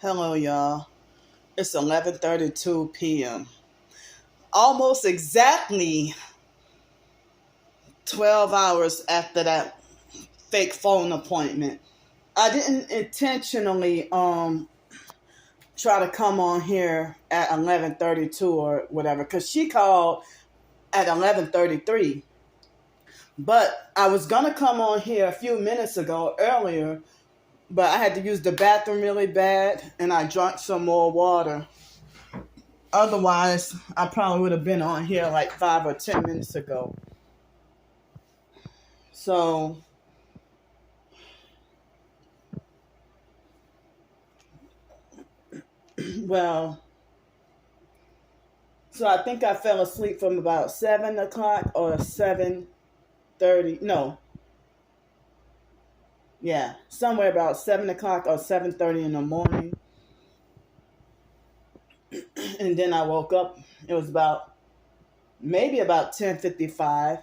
Hello, y'all. It's 11:32 p.m. Almost exactly 12 hours after that fake phone appointment. I didn't intentionally try to come on here at 11:32 or whatever cuz she called at 11:33. But I was going to come on here a few minutes ago earlier, but I had to use the bathroom really bad and I drank some more water. Otherwise, I probably would have been on here like 5 or 10 minutes ago. So, well, so I think I fell asleep from about 7 o'clock or 7:30. No, yeah, somewhere about 7 o'clock or 7:30 in the morning. And then I woke up. It was maybe about 10:55.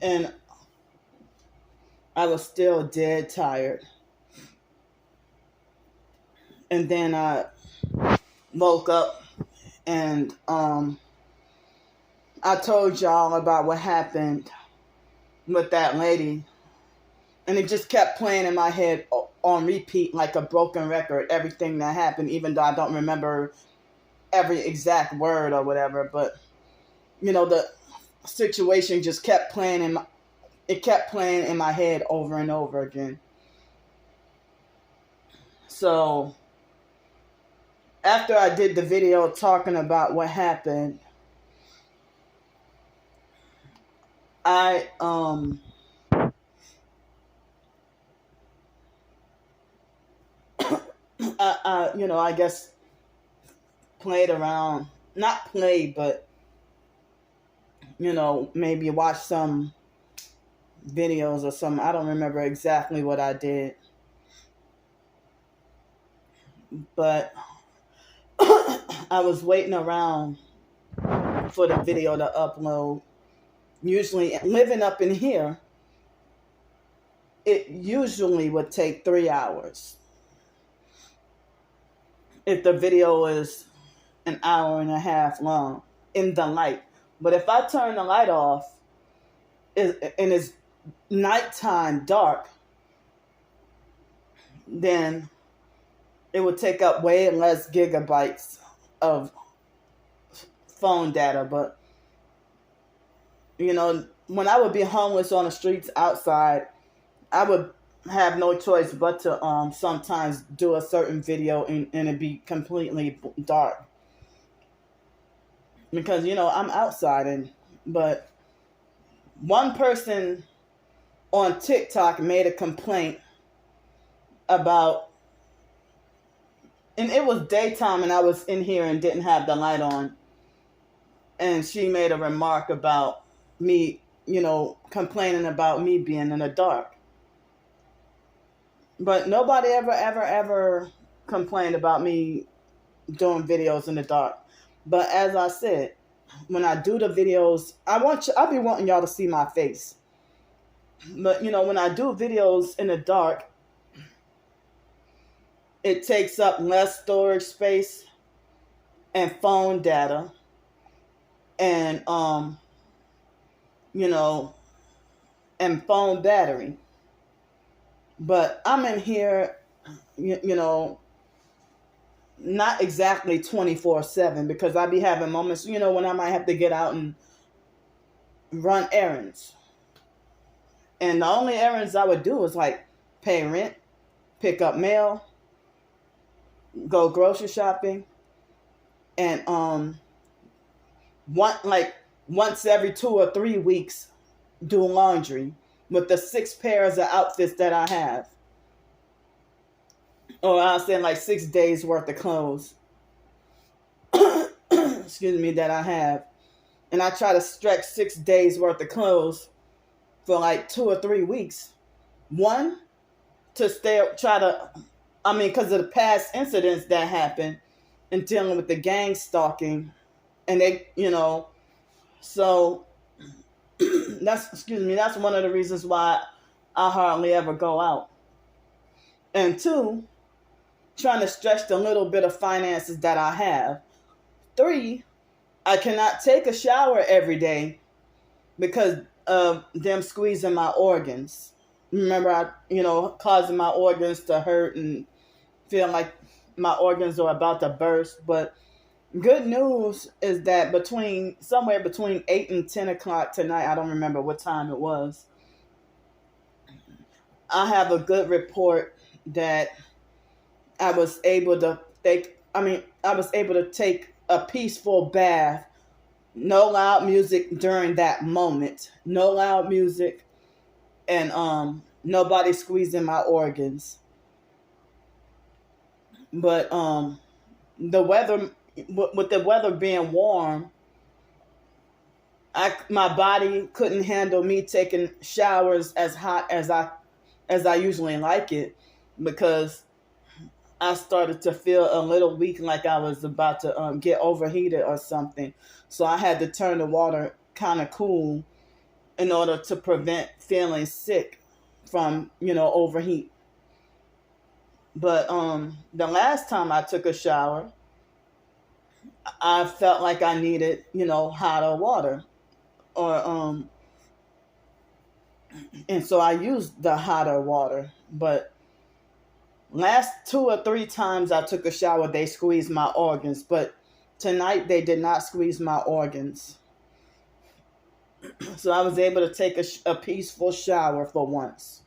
And I was still dead tired. And then I woke up and I told y'all about what happened with that lady, and it just kept playing in my head on repeat like a broken record, everything that happened, even though I don't remember every exact word or whatever. But the situation just kept playing in my head over and over again. So after I did the video talking about what happened, I I guess played around, not played, but maybe watch some videos or something. I don't remember exactly what I did, but I was waiting around for the video to upload. Usually, living up in here, it usually would take 3 hours if the video is an hour and a half long in the light. But if I turn the light off and it's nighttime dark, then it would take up way less gigabytes of phone data. But when I would be homeless on the streets outside, I would have no choice but to sometimes do a certain video and it'd be completely dark because I'm outside. But one person on TikTok made a complaint about, and it was daytime and I was in here and didn't have the light on, and she made a remark about me complaining about me being in the dark. But nobody ever complained about me doing videos in the dark. But as I said, when I do the videos, I'll be wanting y'all to see my face. But when I do videos in the dark, it takes up less storage space and phone data and and phone battery. But I'm in here, not exactly 24/7 because I be having moments, when I might have to get out and run errands. And the only errands I would do is like pay rent, pick up mail, go grocery shopping, and once every 2 or 3 weeks do laundry with the 6 pairs of outfits that I have. Or I'll say like 6 days worth of clothes. Excuse me, that I have. And I try to stretch 6 days worth of clothes for like 2 or 3 weeks. One, to because of the past incidents that happened and dealing with the gang stalking. And so that's one of the reasons why I hardly ever go out. And 2, trying to stretch the little bit of finances that I have. 3, I cannot take a shower every day because of them squeezing my organs. Remember, causing my organs to hurt and feel like my organs are about to burst. But good news is that somewhere between 8 and 10 o'clock tonight, I don't remember what time it was, I have a good report that I was able to take a peaceful bath. No loud music during that moment. No loud music, and nobody squeezing my organs. But the weather, with the weather being warm, my body couldn't handle me taking showers as hot as I usually like it, because I started to feel a little weak, like I was about to get overheated or something. So I had to turn the water kind of cool in order to prevent feeling sick from, overheat. But the last time I took a shower, I felt like I needed, hotter water, or and so I used the hotter water. But last 2 or 3 times I took a shower, they squeezed my organs. But tonight they did not squeeze my organs. So I was able to take a peaceful shower for once.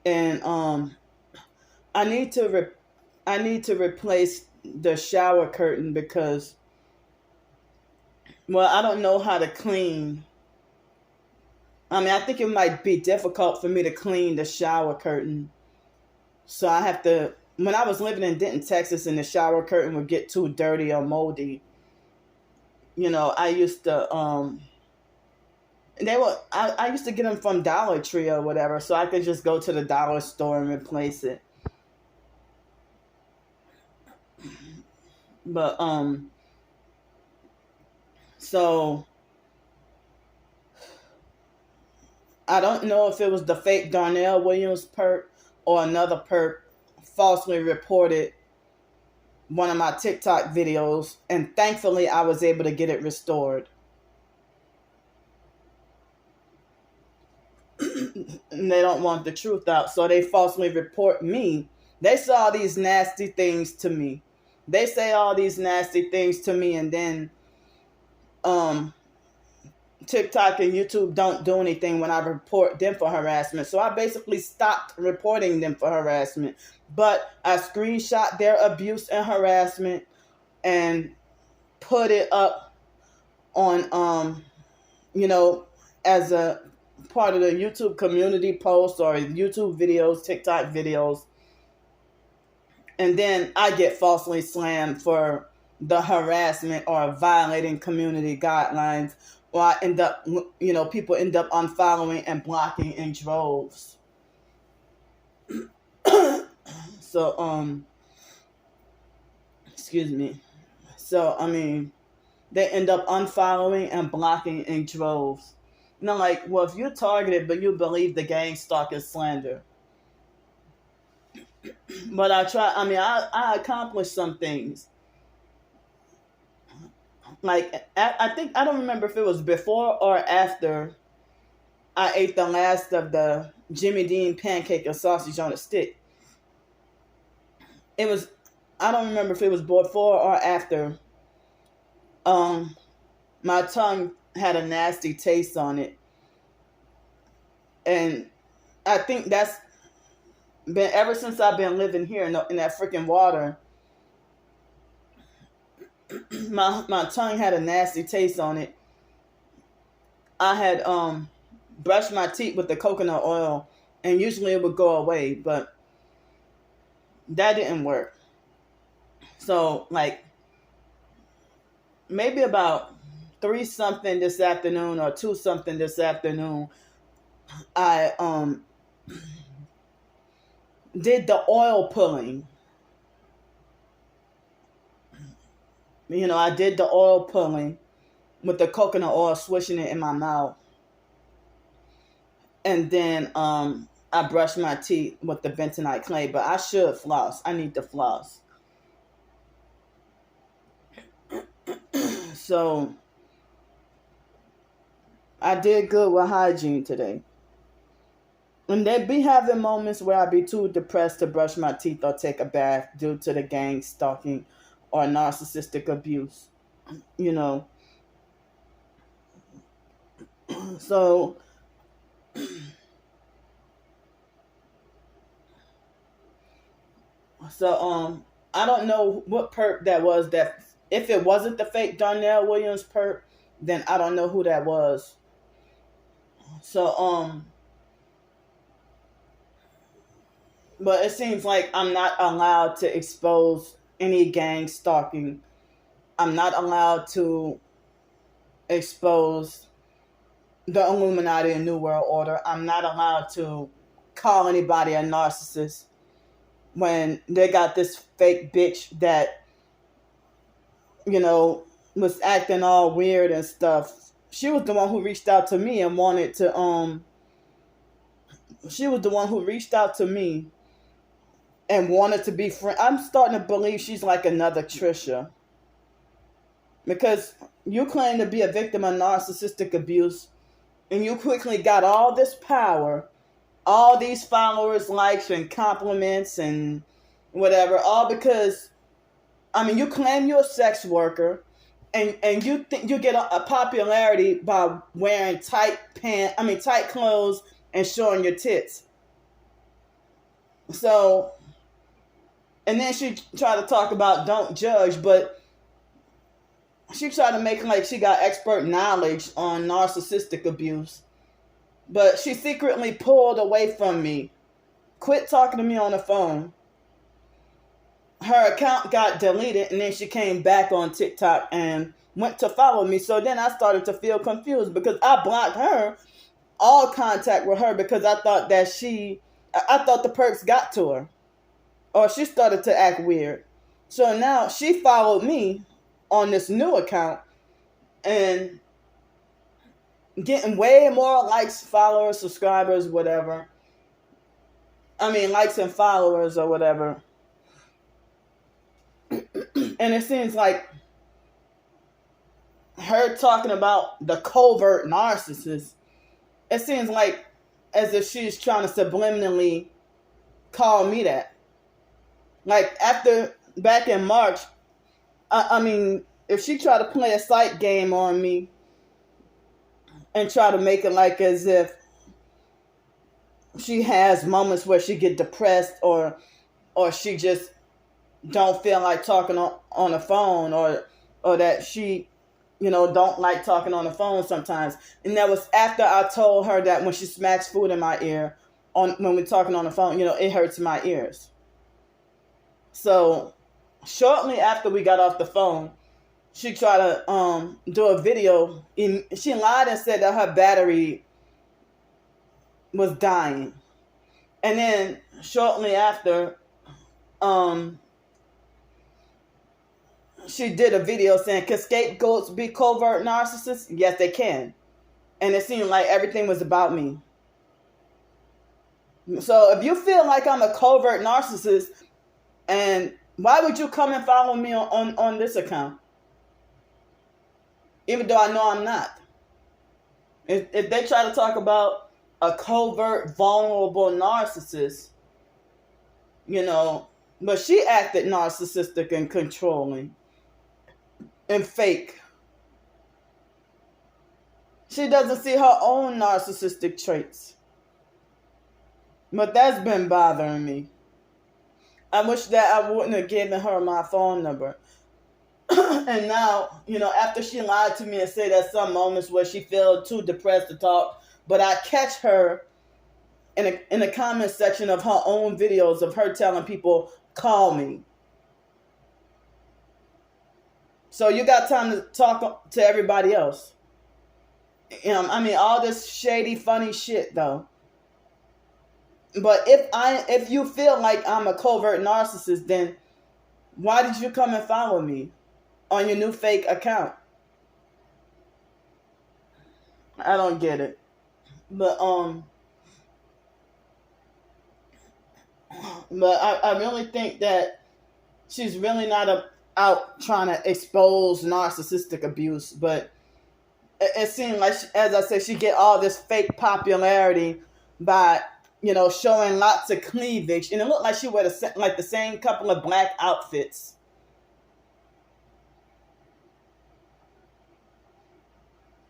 And I need to replace the shower curtain because, well, I don't know how to clean. I think it might be difficult for me to clean the shower curtain. So I have to, when I was living in Denton, Texas, and the shower curtain would get too dirty or moldy, I used to, I used to get them from Dollar Tree or whatever, so I could just go to the dollar store and replace it. But, so I don't know if it was the fake Darnell Williams perp or another perp falsely reported one of my TikTok videos, and thankfully I was able to get it restored. And they don't want the truth out, so they falsely report me. They saw these nasty things to me. They say all these nasty things to me, and then TikTok and YouTube don't do anything when I report them for harassment. So I basically stopped reporting them for harassment. But I screenshot their abuse and harassment and put it up on as a part of the YouTube community posts or YouTube videos, TikTok videos. And then I get falsely slammed for the harassment or violating community guidelines, or I end up, people end up unfollowing and blocking in droves. So, excuse me. So, they end up unfollowing and blocking in droves. Well, if you're targeted but you believe the gang stalk is slander. But I accomplished some things. I don't remember if it was before or after I ate the last of the Jimmy Dean pancake or sausage on a stick. I don't remember if it was before or after. My tongue had a nasty taste on it. And I think that's been ever since I've been living here in that freaking water. My tongue had a nasty taste on it. I had brushed my teeth with the coconut oil, and usually it would go away, but that didn't work. So maybe about 3 something this afternoon or 2 something this afternoon, I did the oil pulling. I did the oil pulling with the coconut oil, swishing it in my mouth. And then I I brush my teeth with the bentonite clay, but I should floss. I need to floss. So I did good with hygiene today. And they be having moments where I be too depressed to brush my teeth or take a bath due to the gang stalking or narcissistic abuse. You know. So I don't know what perp that was. That if it wasn't the fake Darnell Williams perp, then I don't know who that was. So but it seems like I'm not allowed to expose any gang stalking. I'm not allowed to expose the Illuminati and New World Order. I'm not allowed to call anybody a narcissist when they got this fake bitch that, was acting all weird and stuff. She was the one who reached out to me and wanted to, she was the one who reached out to me and wanted to be friends. I'm starting to believe she's like another Trisha. Because you claim to be a victim of narcissistic abuse and you quickly got all this power, all these followers, likes, and compliments and whatever, all because, you claim you're a sex worker and you think you get a popularity by wearing tight clothes and showing your tits. So, and then she tried to talk about don't judge, but she tried to make like she got expert knowledge on narcissistic abuse. But she secretly pulled away from me, quit talking to me on the phone. Her account got deleted and then she came back on TikTok and went to follow me. So then I started to feel confused because I blocked her, all contact with her, because I thought the perks got to her. Or she started to act weird. So now she followed me on this new account and getting way more likes, followers, subscribers, whatever. Likes and followers or whatever. And it seems like her talking about the covert narcissist, it seems like as if she's trying to subliminally call me that. Like back in March, if she tried to play a psych game on me and try to make it like as if she has moments where she get depressed or she just don't feel like talking on the phone or that she, don't like talking on the phone sometimes. And that was after I told her that when she smacks food in my ear when we're talking on the phone, it hurts my ears. So shortly after we got off the phone, she tried to do a video. She lied and said that her battery was dying. And then shortly after, she did a video saying, can scapegoats be covert narcissists? Yes, they can. And it seemed like everything was about me. So if you feel like I'm a covert narcissist, and why would you come and follow me on this account? Even though I know I'm not. If they try to talk about a covert, vulnerable narcissist, but she acted narcissistic and controlling and fake. She doesn't see her own narcissistic traits. But that's been bothering me. I wish that I wouldn't have given her my phone number. And now, after she lied to me and said that some moments where she felt too depressed to talk, but I catch her in the comment section of her own videos of her telling people, call me. So you got time to talk to everybody else. All this shady, funny shit, though. But if you feel like I'm a covert narcissist, then why did you come and follow me on your new fake account? I don't get it. But But I really think that she's really not out trying to expose narcissistic abuse. But it seemed like, as I said, she get all this fake popularity by, showing lots of cleavage. And it looked like she wore like the same couple of black outfits.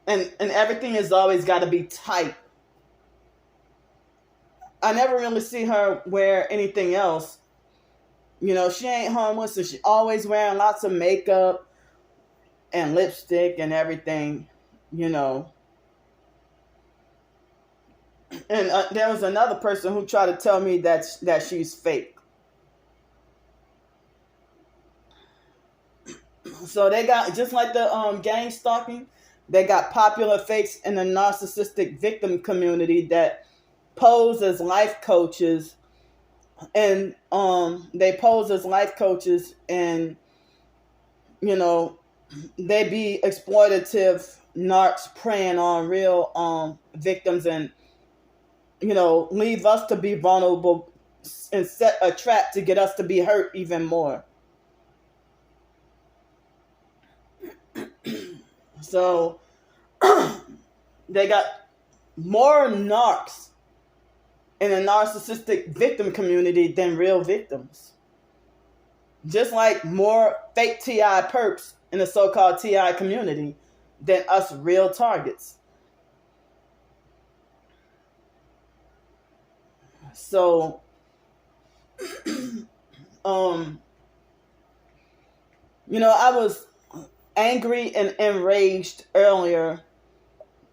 And everything has always got to be tight. I never really see her wear anything else. She ain't homeless, so she always wearing lots of makeup and lipstick and everything, And there was another person who tried to tell me that she's fake. So they got, just like the gang stalking, they got popular fakes in the narcissistic victim community that pose as life coaches, and they pose as life coaches, and they be exploitative narcs preying on real victims, and leave us to be vulnerable and set a trap to get us to be hurt even more. So they got more narcs in the narcissistic victim community than real victims. Just like more fake TI perps in the so-called TI community than us real targets. So, I was angry and enraged earlier,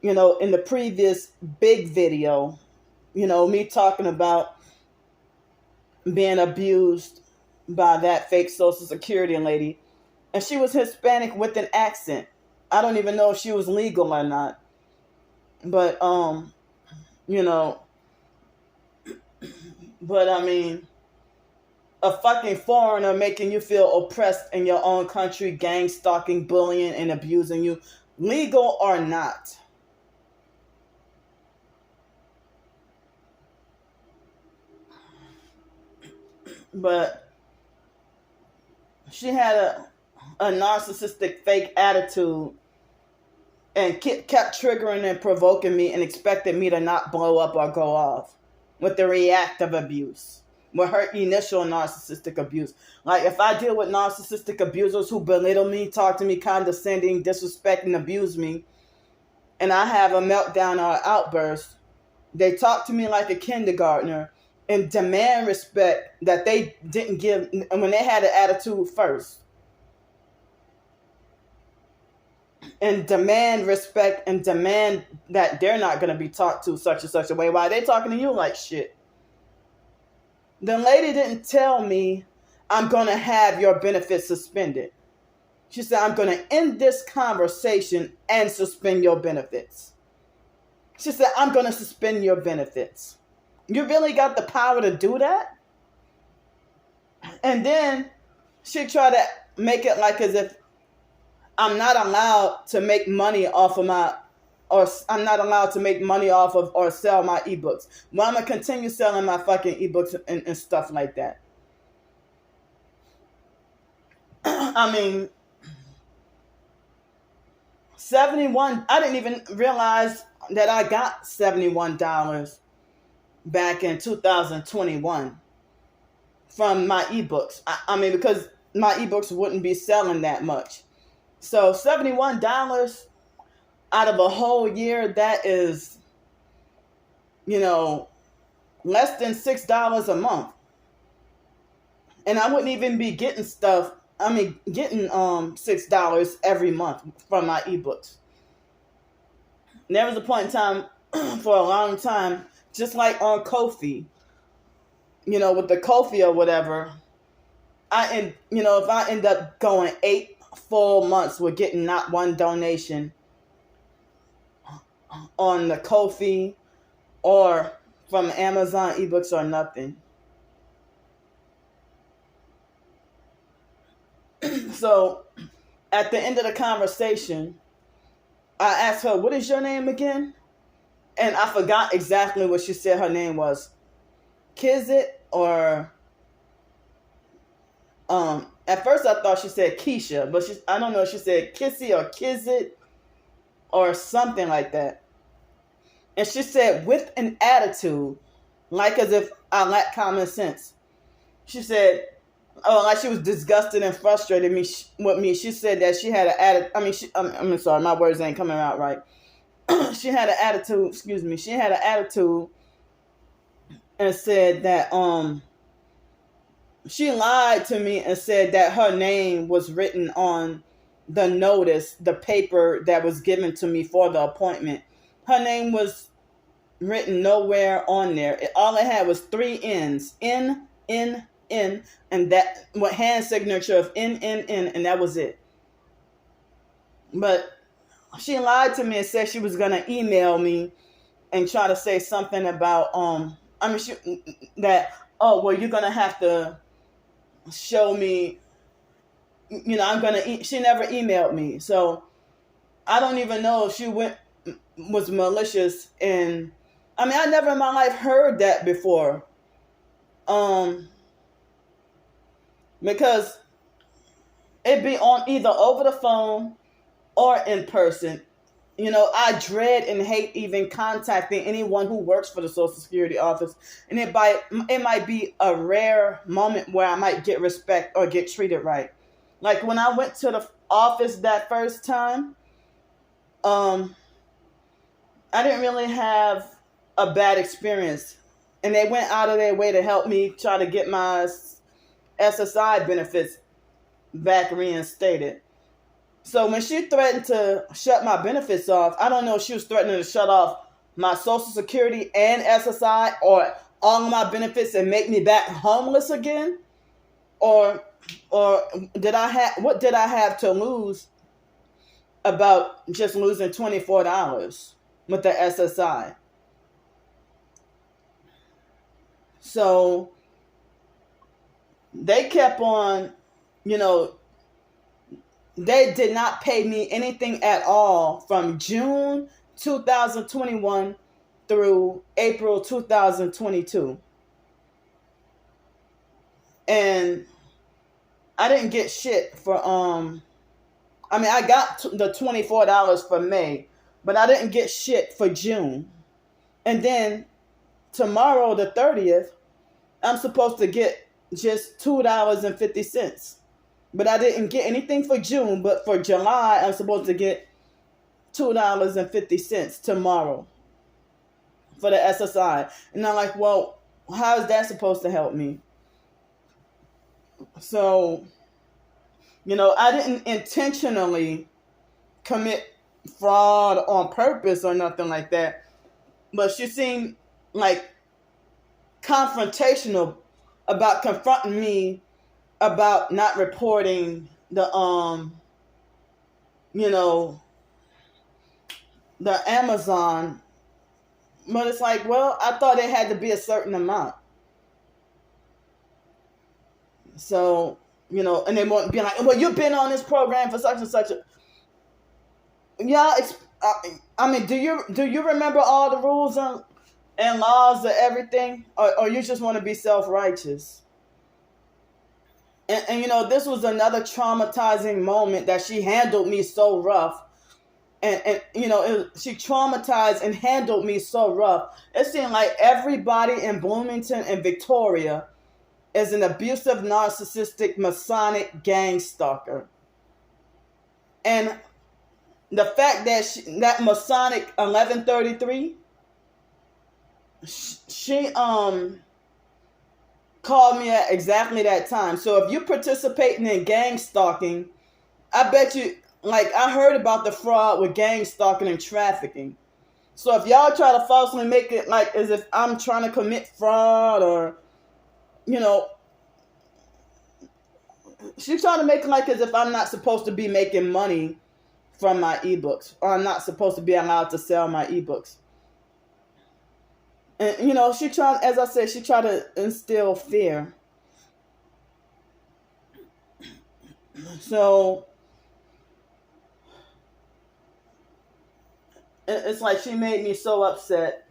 in the previous big video, me talking about being abused by that fake Social Security lady. And she was Hispanic with an accent. I don't even know if she was legal or not. But, but I mean, a fucking foreigner making you feel oppressed in your own country, gang stalking, bullying, and abusing you, legal or not. But she had a narcissistic fake attitude and kept triggering and provoking me and expected me to not blow up or go off with the reactive abuse, with her initial narcissistic abuse. Like, if I deal with narcissistic abusers who belittle me, talk to me condescending, disrespect, and abuse me, and I have a meltdown or outburst, they talk to me like a kindergartner and demand respect that they didn't give when they had an attitude first. And demand respect and demand that they're not going to be talked to such and such a way. Why are they talking to you like shit? The lady didn't tell me, I'm going to have your benefits suspended. She said, I'm going to end this conversation and suspend your benefits. She said, I'm going to suspend your benefits. You really got the power to do that? And then she tried to make it like as if I'm not allowed to make money off of I'm not allowed to make money off of or sell my ebooks. Well, I'm going to continue selling my fucking ebooks and stuff like that. I mean, 71, I didn't even realize that I got $71 back in 2021 from my ebooks. I mean, because my ebooks wouldn't be selling that much. So $71 out of a whole year, that is, less than $6 a month. And I wouldn't even be getting getting $6 every month from my ebooks. And there was a point in time, for a long time, just like on Ko-fi, with the Ko-fi or whatever, if I end up going 8 full months with getting not one donation on the Ko-fi or from Amazon ebooks or nothing. So at the end of the conversation, I asked her, what is your name again? And I forgot exactly what she said her name was. Kizit or At first I thought she said Keisha, but I don't know if she said Kissy or Kizit or something like that. And she said, with an attitude, like as if I lack common sense. She said, oh, like she was disgusted and frustrated with me. She said that she had an attitude. I mean, I'm sorry, my words ain't coming out right. She had an attitude. Excuse me. She had an attitude and said that she lied to me and said that her name was written on the notice, the paper that was given to me for the appointment. Her name was written nowhere on there. All it had was 3 N's. N, and that what hand signature of N, and that was it. But she lied to me and said she was gonna email me and try to say something about that, oh well, you're gonna have to show me, she never emailed me, so I don't even know if she was malicious. And I mean, I never in my life heard that before, because it'd be on either over the phone or in person. I dread and hate even contacting anyone who works for the Social Security office, and it might be a rare moment where I might get respect or get treated right. Like when I went to the office that first time, I didn't really have a bad experience, and they went out of their way to help me try to get my SSI benefits back reinstated. So when she threatened to shut my benefits off, I don't know if she was threatening to shut off my Social Security and SSI or all of my benefits and make me back homeless again, or what did I have to lose about just losing $24 with the SSI? So they kept on, they did not pay me anything at all from June 2021 through April 2022. And I didn't get shit for, I got the $24 for May, but I didn't get shit for June. And then tomorrow, the 30th, I'm supposed to get just $2.50. But I didn't get anything for June, but for July, I'm supposed to get $2.50 tomorrow for the SSI. And I'm like, well, how is that supposed to help me? So, I didn't intentionally commit fraud on purpose or nothing like that. But she seemed like confrontational about confronting me about not reporting the the Amazon. But it's like, well, I thought it had to be a certain amount. So, and they won't be like, well, you've been on this program for such and such a. Yeah, do you remember all the rules and laws of everything, or you just want to be self-righteous? And this was another traumatizing moment that she handled me so rough. And she traumatized and handled me so rough. It seemed like everybody in Bloomington and Victoria is an abusive, narcissistic, Masonic gang stalker. And the fact that that Masonic 1133, she called me at exactly that time. So if you're participating in gang stalking, I bet you, like, I heard about the fraud with gang stalking and trafficking. So if y'all try to falsely make it like as if I'm trying to commit fraud, or she's trying to make it like as if I'm not supposed to be making money from my ebooks, or I'm not supposed to be allowed to sell my ebooks. And she tried, as I said, she tried to instill fear. So it's like she made me so upset.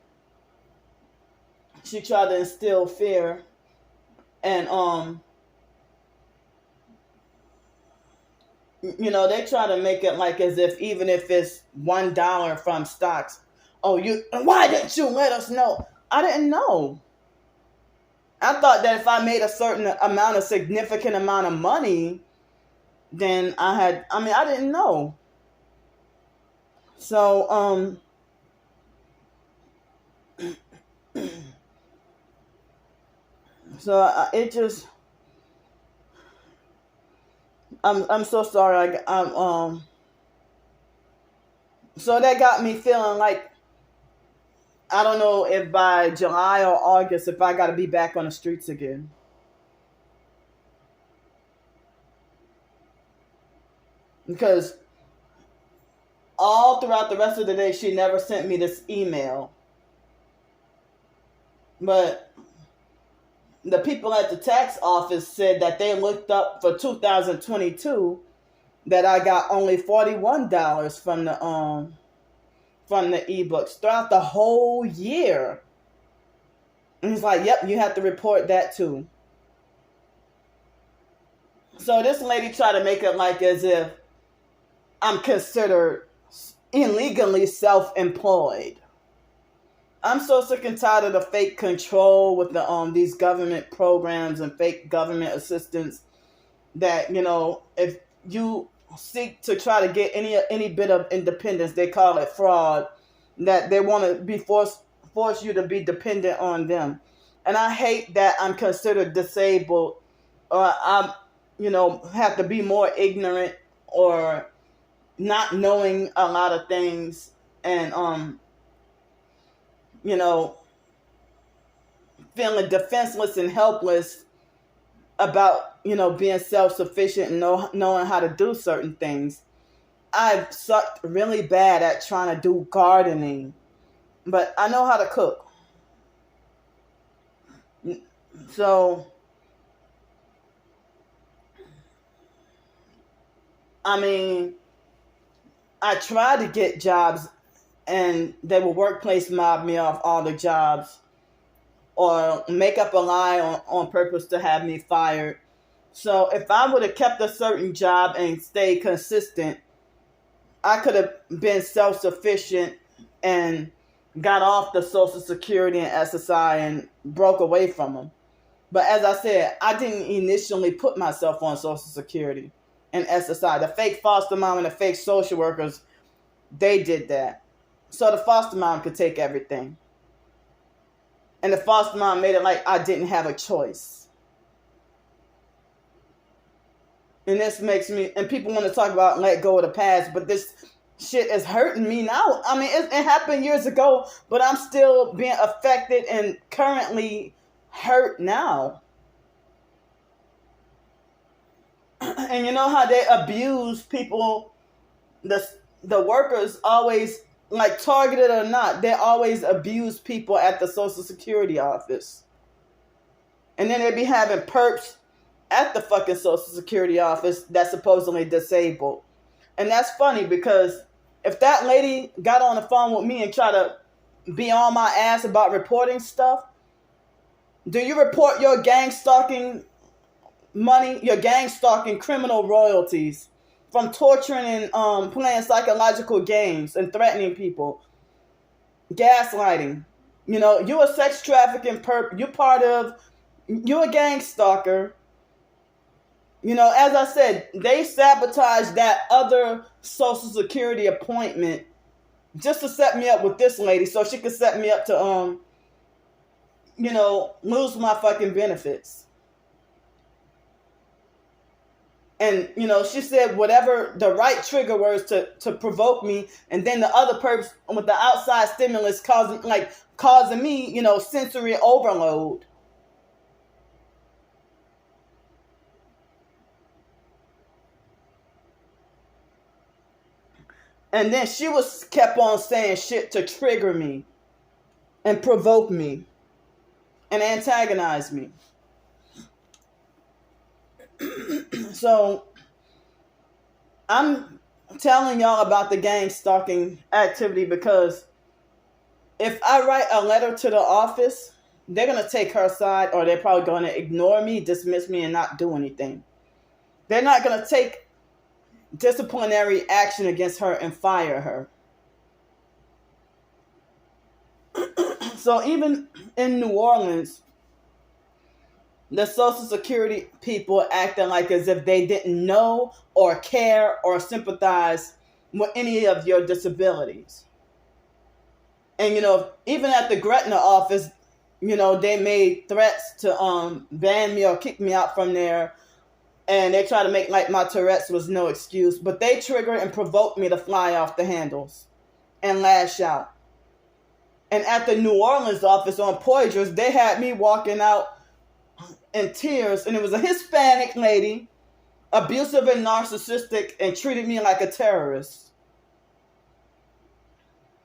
She tried to instill fear, and They try to make it like as if even if it's $1 from stocks, oh, why didn't you let us know? I didn't know. I thought that if I made a certain amount, a significant amount of money, then I didn't know. So, it just, I'm so sorry. So that got me feeling like, I don't know if by July or August, if I got to be back on the streets again. Because all throughout the rest of the day, she never sent me this email. But the people at the tax office said that they looked up for 2022 that I got only $41 from the ebooks throughout the whole year. And he's like, yep, you have to report that too. So this lady tried to make it like as if I'm considered illegally self-employed. I'm so sick and tired of the fake control with these government programs and fake government assistance that, if you seek to try to get any bit of independence, they call it fraud, that they want to be force you to be dependent on them. And I hate that I'm considered disabled, or I'm, have to be more ignorant or not knowing a lot of things, and feeling defenseless and helpless about, being self-sufficient and knowing how to do certain things. I've sucked really bad at trying to do gardening, but I know how to cook. So, I tried to get jobs, and they will workplace mob me off all the jobs, or make up a lie on purpose to have me fired. So if I would have kept a certain job and stayed consistent, I could have been self-sufficient and got off the Social Security and SSI and broke away from them. But as I said, I didn't initially put myself on Social Security and SSI. The fake foster mom and the fake social workers, they did that. So the foster mom could take everything. And the foster mom made it like I didn't have a choice. And this makes me, and people want to talk about let go of the past, but this shit is hurting me now. It happened years ago, but I'm still being affected and currently hurt now. And you know how they abuse people, the workers always, like targeted or not, they always abuse people at the Social Security office. And then they be having perps at the fucking Social Security office that's supposedly disabled. And that's funny, because if that lady got on the phone with me and tried to be on my ass about reporting stuff, do you report your gang stalking money, your gang stalking criminal royalties from torturing and playing psychological games and threatening people, gaslighting? You a sex trafficking perp, you're a gang stalker. As I said, they sabotaged that other Social Security appointment just to set me up with this lady so she could set me up to, lose my fucking benefits. And, she said whatever the right trigger words to provoke me, and then the other perps with the outside stimulus causing me, sensory overload. And then she was kept on saying shit to trigger me and provoke me and antagonize me. So I'm telling y'all about the gang stalking activity because if I write a letter to the office, they're going to take her side, or they're probably going to ignore me, dismiss me, and not do anything. They're not going to take disciplinary action against her and fire her. So even in New Orleans, the Social Security people acting like as if they didn't know or care or sympathize with any of your disabilities. And, even at the Gretna office, they made threats to ban me or kick me out from there. And they try to make like my Tourette's was no excuse. But they triggered and provoked me to fly off the handles and lash out. And at the New Orleans office on Poydras, they had me walking out in tears. And it was a Hispanic lady, abusive and narcissistic, and treated me like a terrorist.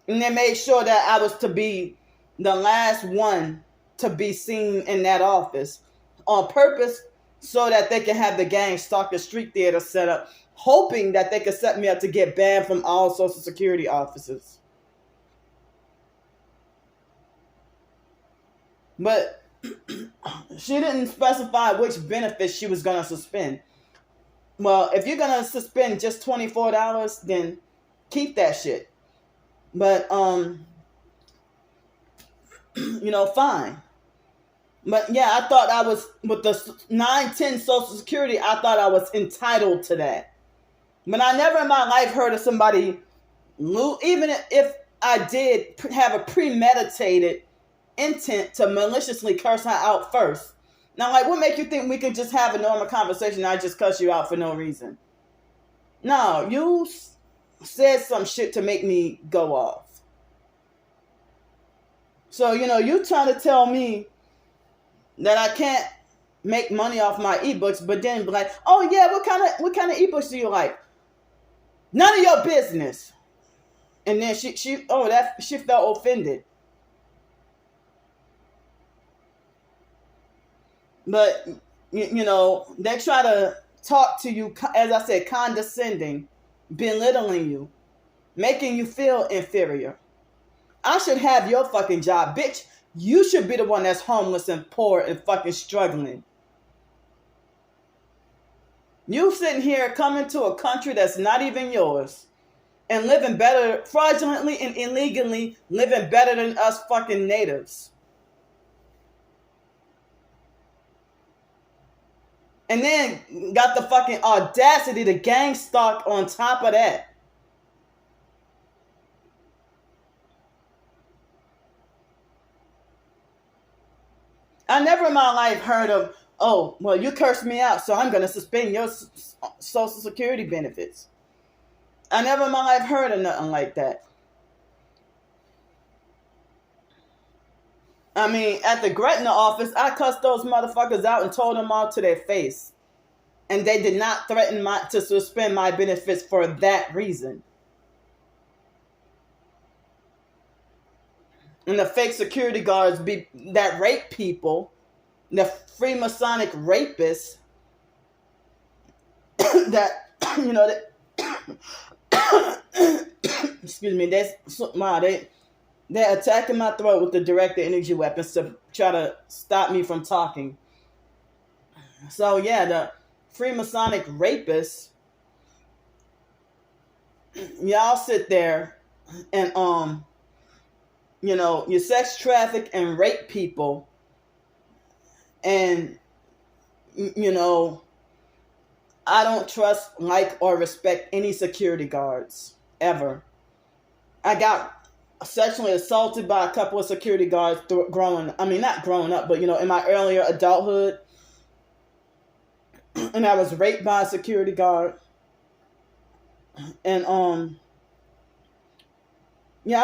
And they made sure that I was to be the last one to be seen in that office on purpose so that they can have the gang Stalking Street Theater set up, hoping that they could set me up to get banned from all Social Security offices. But she didn't specify which benefits she was going to suspend. Well, if you're going to suspend just $24, then keep that shit. But, fine. But yeah, I thought I was, with the 910 Social Security, I thought I was entitled to that. But I never in my life heard of somebody, even if I did have a premeditated intent to maliciously curse her out first. Now, like, what make you think we can just have a normal conversation and I just cuss you out for no reason? No, you said some shit to make me go off. So, you trying to tell me that I can't make money off my ebooks, but then be like, oh yeah, what kind of ebooks do you like? None of your business. And then she felt offended. But they try to talk to you, as I said, condescending, belittling you, making you feel inferior. I should have your fucking job, bitch. You should be the one that's homeless and poor and fucking struggling. You sitting here coming to a country that's not even yours and living better, fraudulently and illegally living better than us fucking natives. And then got the fucking audacity to gang stalk on top of that. I never in my life heard of, oh, well, you cursed me out, so I'm going to suspend your Social Security benefits. I never in my life heard of nothing like that. I mean, at the Gretna office, I cussed those motherfuckers out and told them all to their face. And they did not threaten to suspend my benefits for that reason. And the fake security guards that rape people, the Freemasonic rapists, that, excuse me, they're attacking my throat with the directed energy weapons to try to stop me from talking. So yeah, the Freemasonic rapists, y'all sit there and you sex traffic and rape people, and I don't trust, like, or respect any security guards ever. I got sexually assaulted by a couple of security guards not growing up, but in my earlier adulthood. And I was raped by a security guard. And I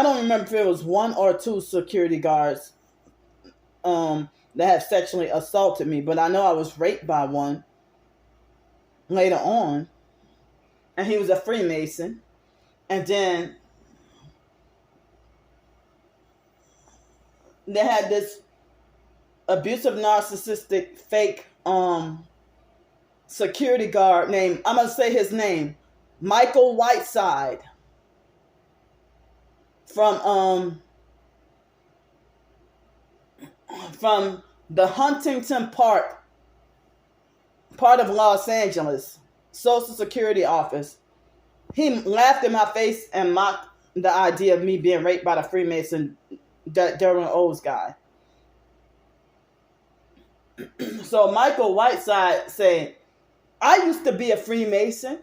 don't remember if it was one or two security guards that had sexually assaulted me, but I know I was raped by one later on. And he was a Freemason. And then they had this abusive, narcissistic, fake security guard named, I'm going to say his name, Michael Whiteside, from the Huntington Park part of Los Angeles Social Security office. He laughed in my face and mocked the idea of me being raped by the Freemason, that Derwin O's guy. So Michael Whiteside said, I used to be a Freemason.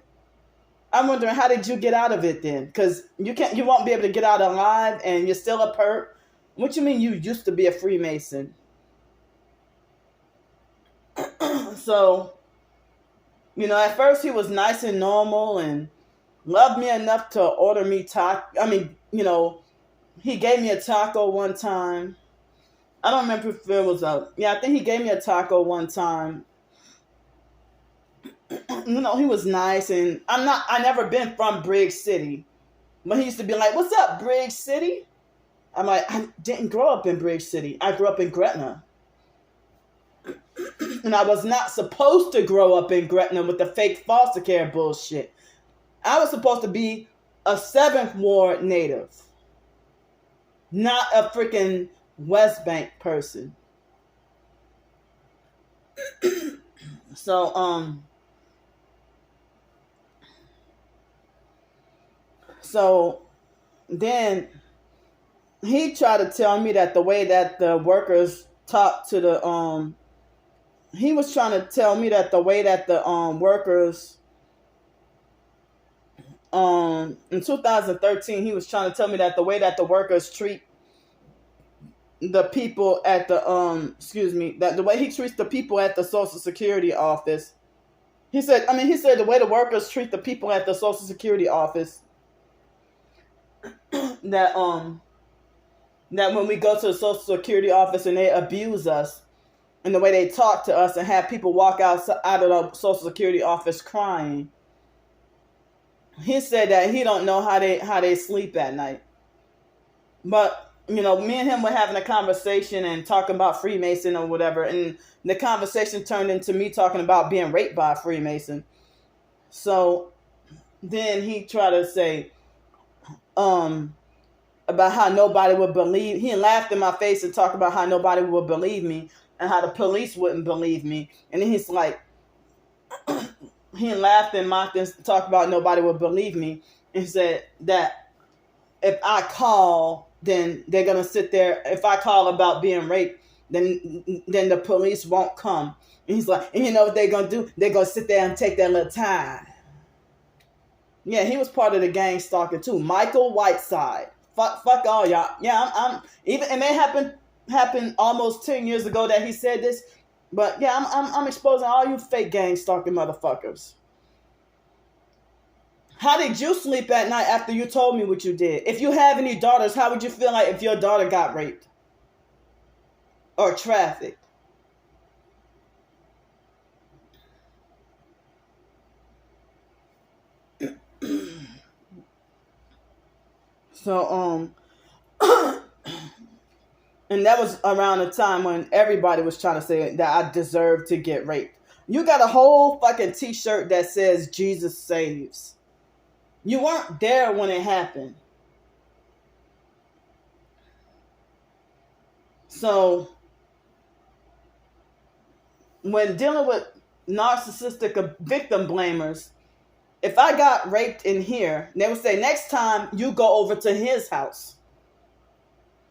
I'm wondering, how did you get out of it then? Because you won't be able to get out alive, and you're still a perp. What you mean you used to be a Freemason? So, at first he was nice and normal and loved me enough to order me taco. He gave me a taco one time. I don't remember if it was I think he gave me a taco one time. He was nice, and I never been from Briggs City. But he used to be like, what's up, Briggs City? I'm like, I didn't grow up in Briggs City. I grew up in Gretna. And I was not supposed to grow up in Gretna with the fake foster care bullshit. I was supposed to be a 7th Ward native. Not a freaking West Bank person. So then he tried to tell me that the way that the workers talk to the he was trying to tell me that the way that the workers in 2013, he was trying to tell me that the way that the workers treat the people at the that the way he treats the people at the Social Security office. He said the way the workers treat the people at the Social Security office, that when we go to the Social Security office and they abuse us, and the way they talk to us and have people walk out of the Social Security office crying. He said that he don't know how they sleep at night. But me and him were having a conversation and talking about Freemason or whatever, and the conversation turned into me talking about being raped by a Freemason. So then he tried to say about how nobody would believe. He laughed in my face and talked about how nobody would believe me and how the police wouldn't believe me. And then he's like, he laughed and mocked and talked about nobody would believe me, and said that if I call, then they're gonna sit there. If I call about being raped, then the police won't come. And he's like, and you know what they're gonna do? They're gonna sit there and take their little time. Yeah, he was part of the gang Stalking too. Michael Whiteside. Fuck all y'all. Yeah, I'm even. It may happen almost 10 years ago that he said this, but yeah, I'm exposing all you fake gang stalking motherfuckers. How did you sleep at night after you told me what you did? If you have any daughters, how would you feel like if your daughter got raped or trafficked? So and that was around the time when everybody was trying to say that I deserved to get raped. You got a whole fucking t-shirt that says Jesus saves. You weren't there when it happened. So when dealing with narcissistic victim blamers, if I got raped in here, they would say, next time you go over to his house.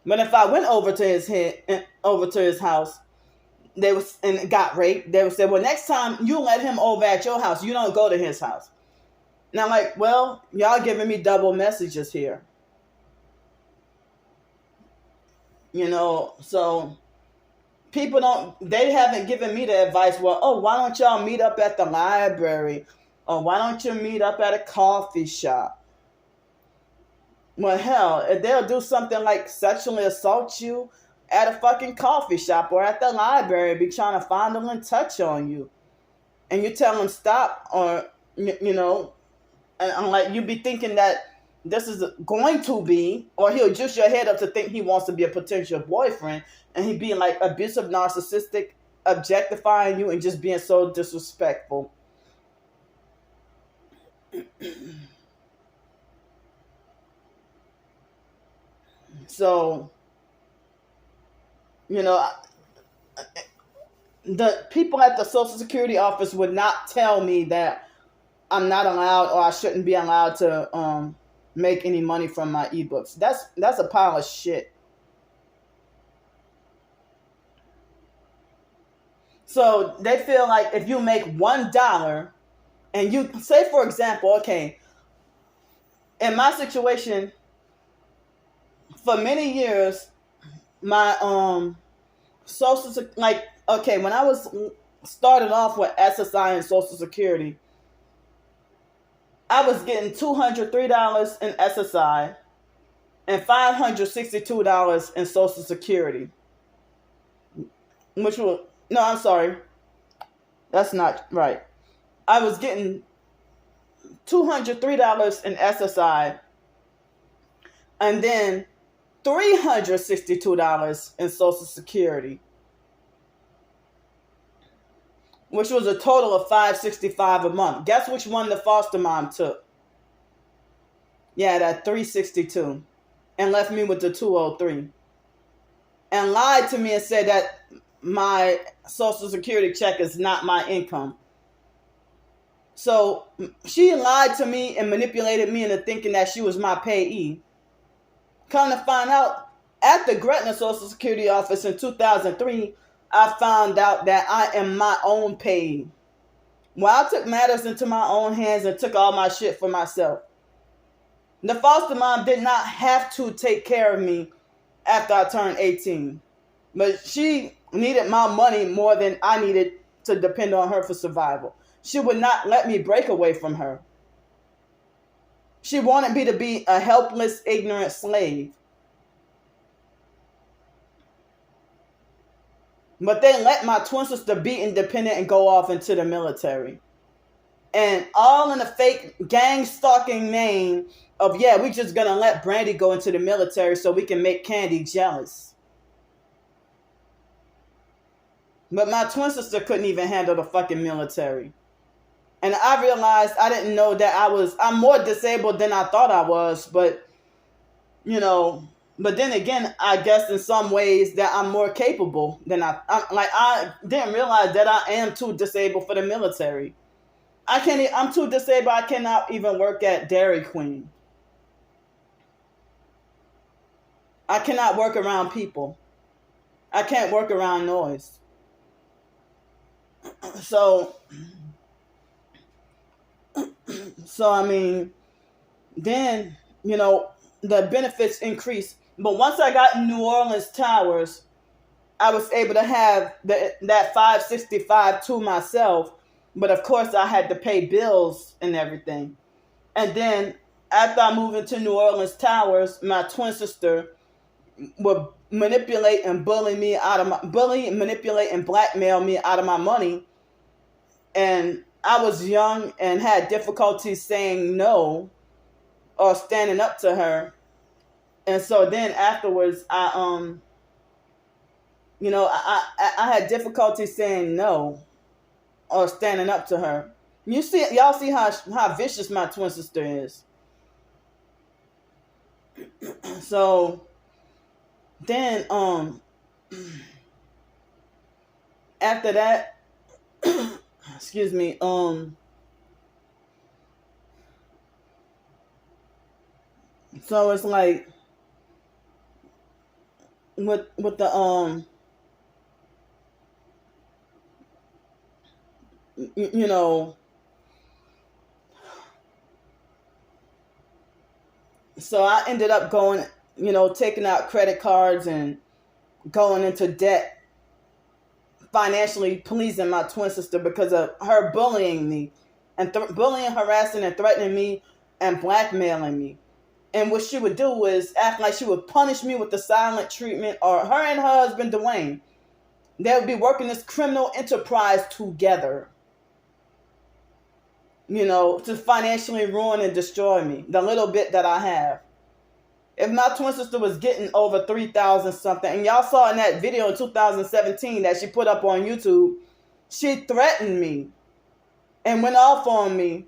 But if I went over to his house, and got raped, they would say, well, next time you let him over at your house. You don't go to his house. And I'm like, well, y'all giving me double messages here. So people they haven't given me the advice, well, oh, why don't y'all meet up at the library? Or why don't you meet up at a coffee shop? Well, hell, if they'll do something like sexually assault you at a fucking coffee shop or at the library, be trying to fondle and touch on you, and you tell them stop, or, and I'm like, you be thinking that this is going to be, or he'll juice your head up to think he wants to be a potential boyfriend, and he being like abusive, narcissistic, objectifying you, and just being so disrespectful. So, the people at the Social Security office would not tell me that I'm not allowed, or I shouldn't be allowed to make any money from my ebooks. That's a pile of shit. So they feel like if you make $1 and you say, for example, okay, in my situation, for many years, my social, like, okay, when I was started off with SSI and Social Security, I was getting $203 in SSI and $562 in Social Security, which was, no, I'm sorry, that's not right. I was getting $203 in SSI and then $362 in Social Security, which was a total of $565 a month. Guess which one the foster mom took? Yeah, that $362, and left me with the $203, and lied to me and said that my Social Security check is not my income. So she lied to me and manipulated me into thinking that she was my payee. Come to find out, at the Gretna Social Security office in 2003, I found out that I am my own payee. Well, I took matters into my own hands and took all my shit for myself. The foster mom did not have to take care of me after I turned 18. But she needed my money more than I needed to depend on her for survival. She would not let me break away from her. She wanted me to be a helpless, ignorant slave. But they let my twin sister be independent and go off into the military. And all in the fake gang stalking name of, yeah, we just gonna let Brandy go into the military so we can make Candy jealous. But my twin sister couldn't even handle the fucking military. And I realized I didn't know that I'm more disabled than I thought I was. But, but then again, I guess in some ways that I'm more capable than I didn't realize that I am too disabled for the military. I'm too disabled, I cannot even work at Dairy Queen. I cannot work around people. I can't work around noise. So I mean, then, the benefits increased. But once I got in New Orleans Towers, I was able to have that $565 to myself. But of course, I had to pay bills and everything. And then after I moved into New Orleans Towers, my twin sister would manipulate and manipulate and blackmail me out of my money. And I was young and had difficulty saying no or standing up to her. And so then afterwards, I had difficulty saying no or standing up to her. Y'all see how vicious my twin sister is. So then, after that, excuse me, so it's like with the so I ended up going, taking out credit cards and going into debt, financially pleasing my twin sister because of her bullying me and bullying, harassing, and threatening me and blackmailing me. And what she would do was act like she would punish me with the silent treatment, or her and her husband, Dwayne, they would be working this criminal enterprise together, to financially ruin and destroy me, the little bit that I have. If my twin sister was getting over 3,000 something, and y'all saw in that video in 2017 that she put up on YouTube, she threatened me and went off on me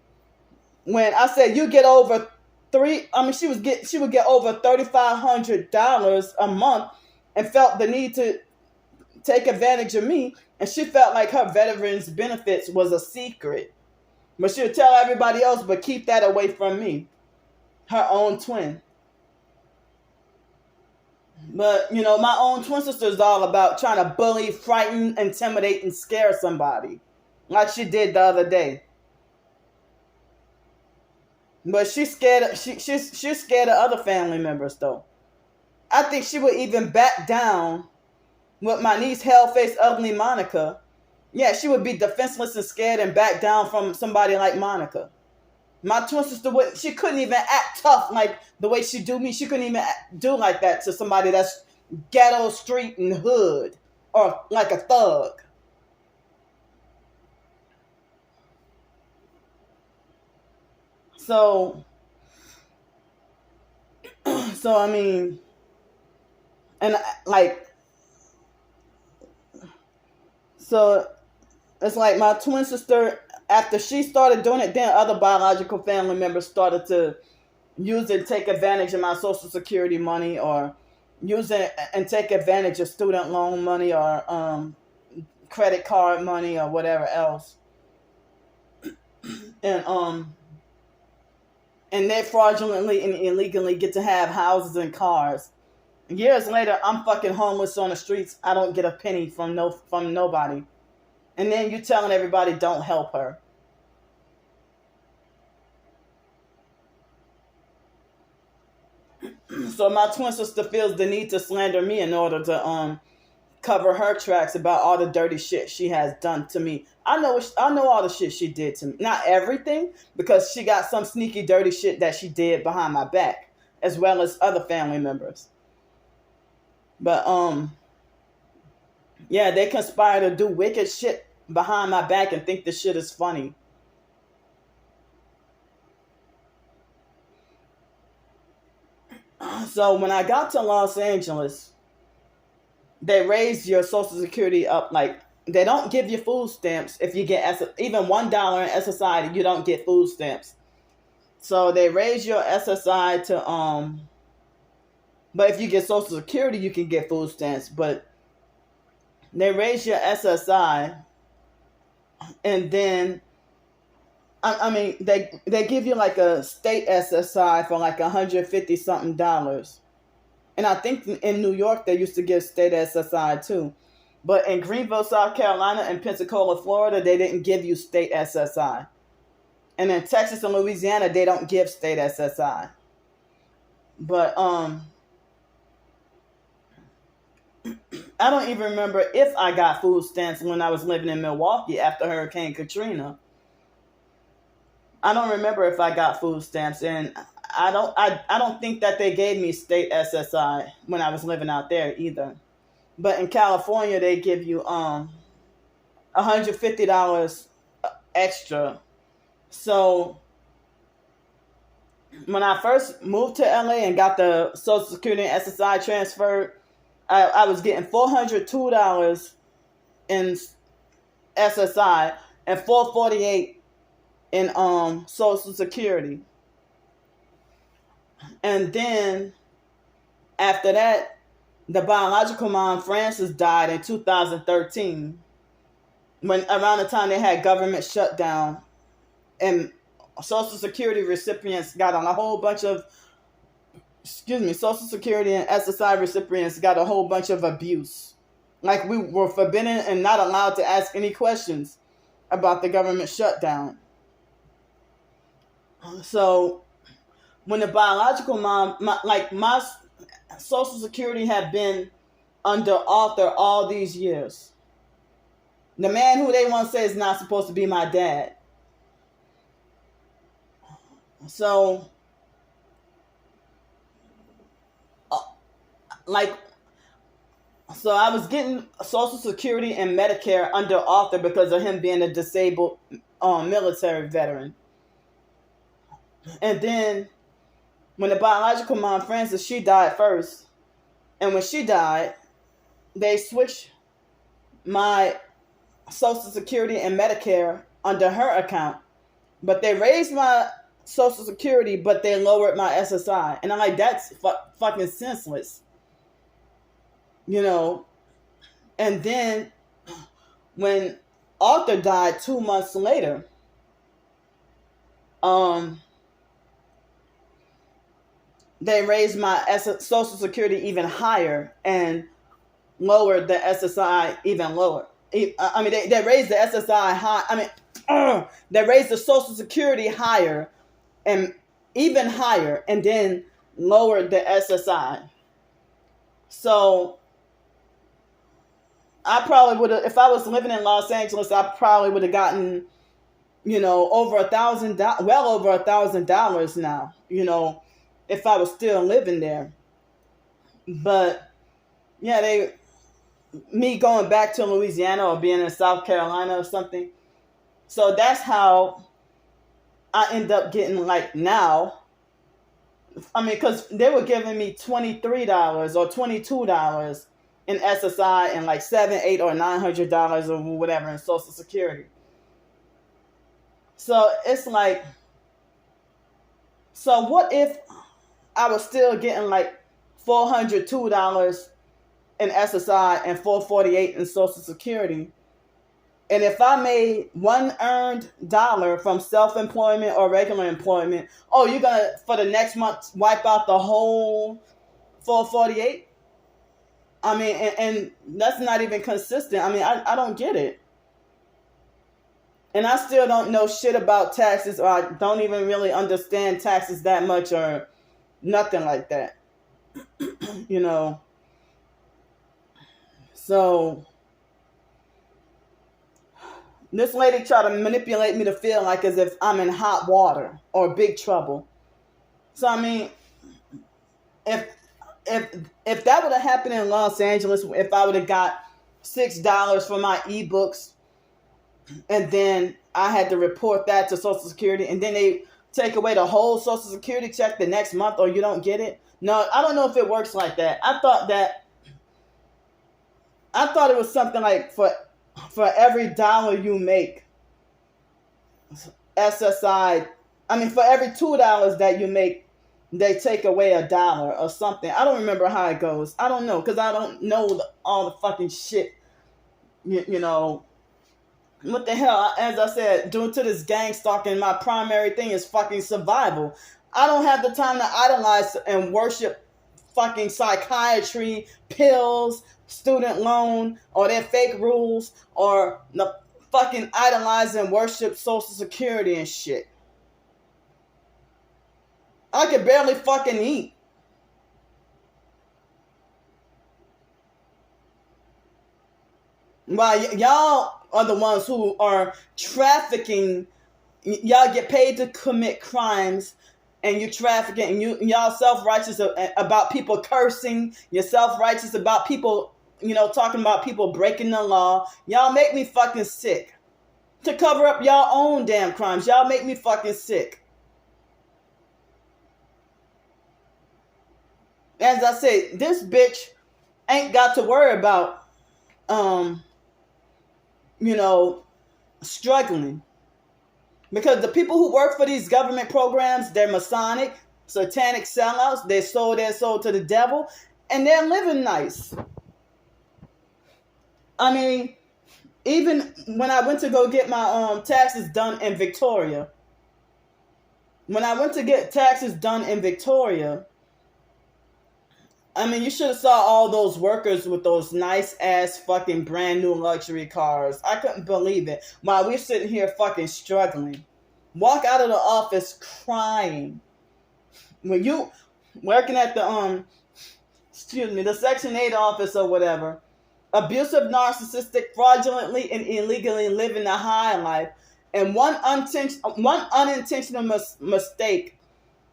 when I said, you get over she would get over $3,500 a month and felt the need to take advantage of me. And she felt like her veterans benefits was a secret. But she'll tell everybody else, but keep that away from me. Her own twin. But, my own twin sister is all about trying to bully, frighten, intimidate, and scare somebody. Like she did the other day. But she's scared. She's scared of other family members, though. I think she would even back down with my niece, Hellface Ugly Monica. Yeah, she would be defenseless and scared and back down from somebody like Monica. My twin sister she couldn't even act tough like the way she do me. She couldn't even do like that to somebody that's ghetto, street, and hood, or like a thug. So I mean, and like, so it's like my twin sister, after she started doing it, then other biological family members started to use it, take advantage of my Social Security money, or use it and take advantage of student loan money, or credit card money, or whatever else. And they fraudulently and illegally get to have houses and cars. Years later, I'm fucking homeless on the streets. I don't get a penny from nobody. And then you telling everybody don't help her. So my twin sister feels the need to slander me in order to cover her tracks about all the dirty shit she has done to me. I know all the shit she did to me. Not everything, because she got some sneaky dirty shit that she did behind my back, as well as other family members. But yeah, they conspire to do wicked shit behind my back and think the shit is funny. So when I got to Los Angeles, they raised your Social Security up. Like, they don't give you food stamps if you get even $1 in SSI. You don't get food stamps. So they raise your SSI to but if you get Social Security, you can get food stamps. But they raise your SSI, and then I mean they give you like a state SSI for like $150 something. And I think in New York, they used to give state SSI too. But in Greenville, South Carolina, and Pensacola, Florida, they didn't give you state SSI. And in Texas and Louisiana, they don't give state SSI. But I don't even remember if I got food stamps when I was living in Milwaukee after Hurricane Katrina. I don't remember if I got food stamps, and I don't think that they gave me state SSI when I was living out there either. But in California, they give you $150 extra. So when I first moved to LA and got the Social Security and SSI transferred, I was getting $402 in SSI and $448 in Social Security. And then after that, the biological mom, Frances, died in 2013, when around the time they had government shutdown, and Social Security recipients got on a whole bunch of, Social Security and SSI recipients got a whole bunch of abuse. Like, we were forbidden and not allowed to ask any questions about the government shutdown. So when the biological mom, my Social Security had been under author all these years. The man who they want to say is not supposed to be my dad. So, so I was getting Social Security and Medicare under author because of him being a disabled military veteran. And then when the biological mom, Frances, she died first. And when she died, they switched my Social Security and Medicare under her account. But they raised my Social Security, but they lowered my SSI. And I'm like, that's fucking senseless. And then when Arthur died 2 months later, um, they raised my Social Security even higher and lowered the SSI even lower. I mean, they raised the SSI high. I mean, they raised the Social Security higher and even higher, and then lowered the SSI. So I probably would have, if I was living in Los Angeles, I probably would have gotten, over $1,000, well over $1,000 now, if I was still living there. But yeah, me going back to Louisiana or being in South Carolina or something. So that's how I end up getting like now. I mean, because they were giving me $23 or $22 in SSI and like $700, $800, or $900 or whatever in Social Security. So it's like, so what if I was still getting like $402 in SSI and $448 in Social Security? And if I made one earned dollar from self-employment or regular employment, you're going to, for the next month, wipe out the whole 448? I mean, and that's not even consistent. I mean, I don't get it. And I still don't know shit about taxes, or I don't even really understand taxes that much or nothing like that. So this lady tried to manipulate me to feel like as if I'm in hot water or big trouble. So I mean, if that would have happened in Los Angeles, if I would have got $6 for my ebooks, and then I had to report that to Social Security, and then they take away the whole Social Security check the next month, or you don't get it. No, I don't know if it works like that. I thought it was something like for every dollar you make, SSI, I mean, for every $2 that you make, they take away $1 or something. I don't remember how it goes. I don't know, because I don't know all the fucking shit, What the hell? As I said, due to this gang stalking, my primary thing is fucking survival. I don't have the time to idolize and worship fucking psychiatry, pills, student loan, or their fake rules, or the fucking idolize and worship Social Security and shit. I could barely fucking eat. While y'all are the ones who are trafficking, y'all get paid to commit crimes, and you trafficking, and y'all self-righteous about people cursing, you're self-righteous about people, talking about people breaking the law. Y'all make me fucking sick. To cover up y'all own damn crimes, y'all make me fucking sick. As I say, this bitch ain't got to worry about struggling. Because the people who work for these government programs, they're Masonic, satanic sellouts. They sold their soul to the devil, and they're living nice. I mean, even when I went to go get my taxes done in Victoria, I mean, you should have saw all those workers with those nice ass fucking brand new luxury cars. I couldn't believe it. While we're sitting here fucking struggling. Walk out of the office crying. When you working at the the Section 8 office or whatever, abusive, narcissistic, fraudulently, and illegally living the high life, and one unintentional mistake,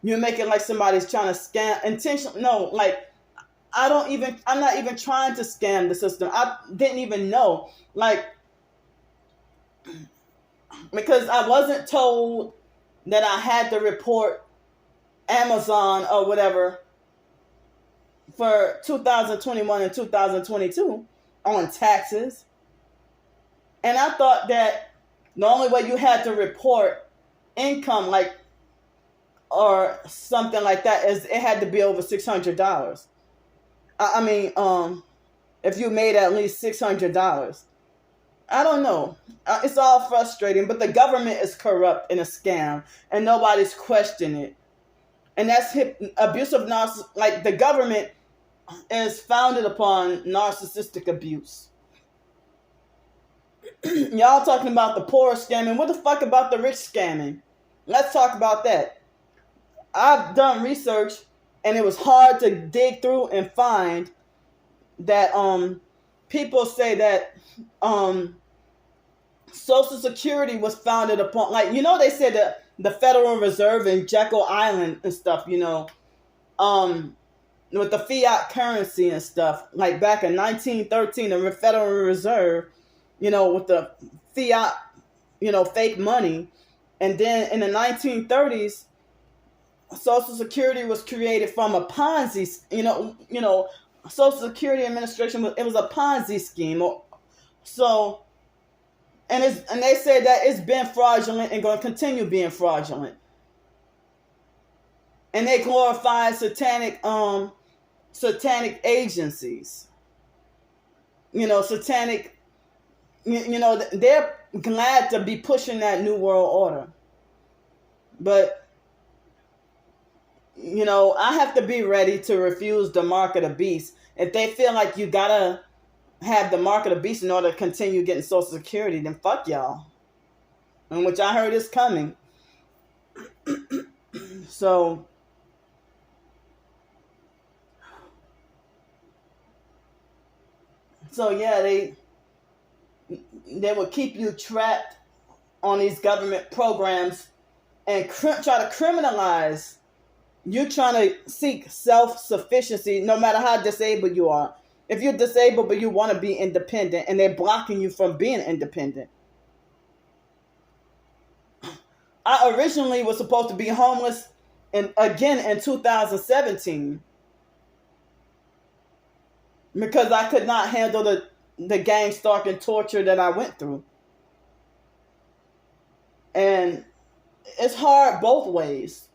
you make it like somebody's trying to scam. No, like, I'm not even trying to scam the system. I didn't even know. Like, because I wasn't told that I had to report Amazon or whatever for 2021 and 2022 on taxes. And I thought that the only way you had to report income, like, or something like that, is it had to be over $600. I mean, if you made at least $600. I don't know. It's all frustrating, but the government is corrupt and a scam, and nobody's questioning it. And that's abusive narcissism. Like, the government is founded upon narcissistic abuse. Y'all talking about the poor scamming. What the fuck about the rich scamming? Let's talk about that. I've done research, and it was hard to dig through and find that people say that Social Security was founded upon, like, they said that the Federal Reserve and Jekyll Island and stuff, with the fiat currency and stuff, like back in 1913, the Federal Reserve, with the fiat, fake money. And then in the 1930s, Social Security was created from a Ponzi, Social Security Administration, it was a Ponzi scheme. So, and they said that it's been fraudulent and going to continue being fraudulent. And they glorify satanic agencies. Satanic, they're glad to be pushing that New World Order. But, I have to be ready to refuse the mark of the beast. If they feel like you gotta have the mark of the beast in order to continue getting Social Security, then fuck y'all. And which I heard is coming. So yeah, they will keep you trapped on these government programs and try to criminalize you trying to seek self-sufficiency, no matter how disabled you are. If you're disabled but you want to be independent, and they're blocking you from being independent. I originally was supposed to be homeless again in 2017 because I could not handle the gang stalking torture that I went through. And it's hard both ways.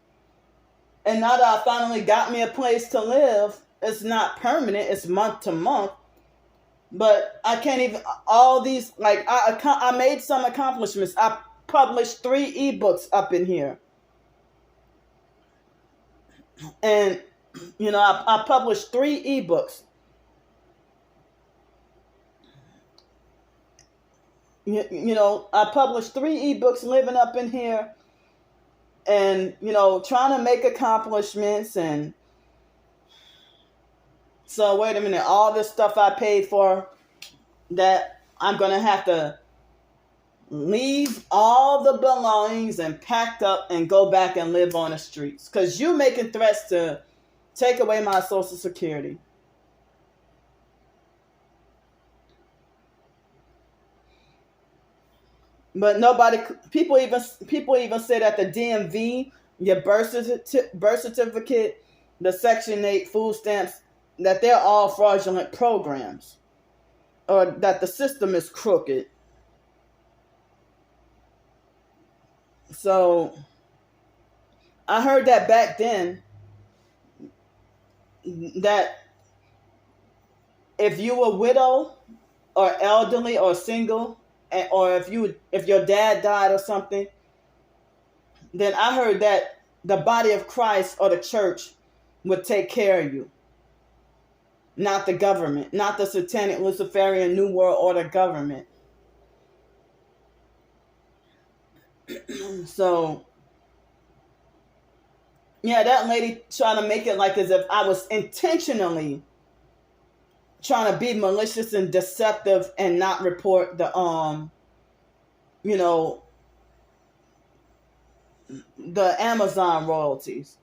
And now that I finally got me a place to live, it's not permanent, it's month to month. But I can't even, all these, like, I made some accomplishments. I published 3 ebooks up in here. And, I published 3 ebooks. I published 3 ebooks living up in here. And, trying to make accomplishments. And so, wait a minute, all this stuff I paid for, that I'm going to have to leave all the belongings and packed up and go back and live on the streets. Because you making threats to take away my Social Security. But people even say that the DMV, your birth certificate, the Section 8 food stamps, that they're all fraudulent programs, or that the system is crooked. So I heard that back then, that if you were widow or elderly or single, or if your dad died or something, then I heard that the body of Christ or the church would take care of you. Not the government, not the satanic Luciferian New World Order government. So, yeah, that lady trying to make it like as if I was intentionally trying to be malicious and deceptive and not report the the Amazon royalties.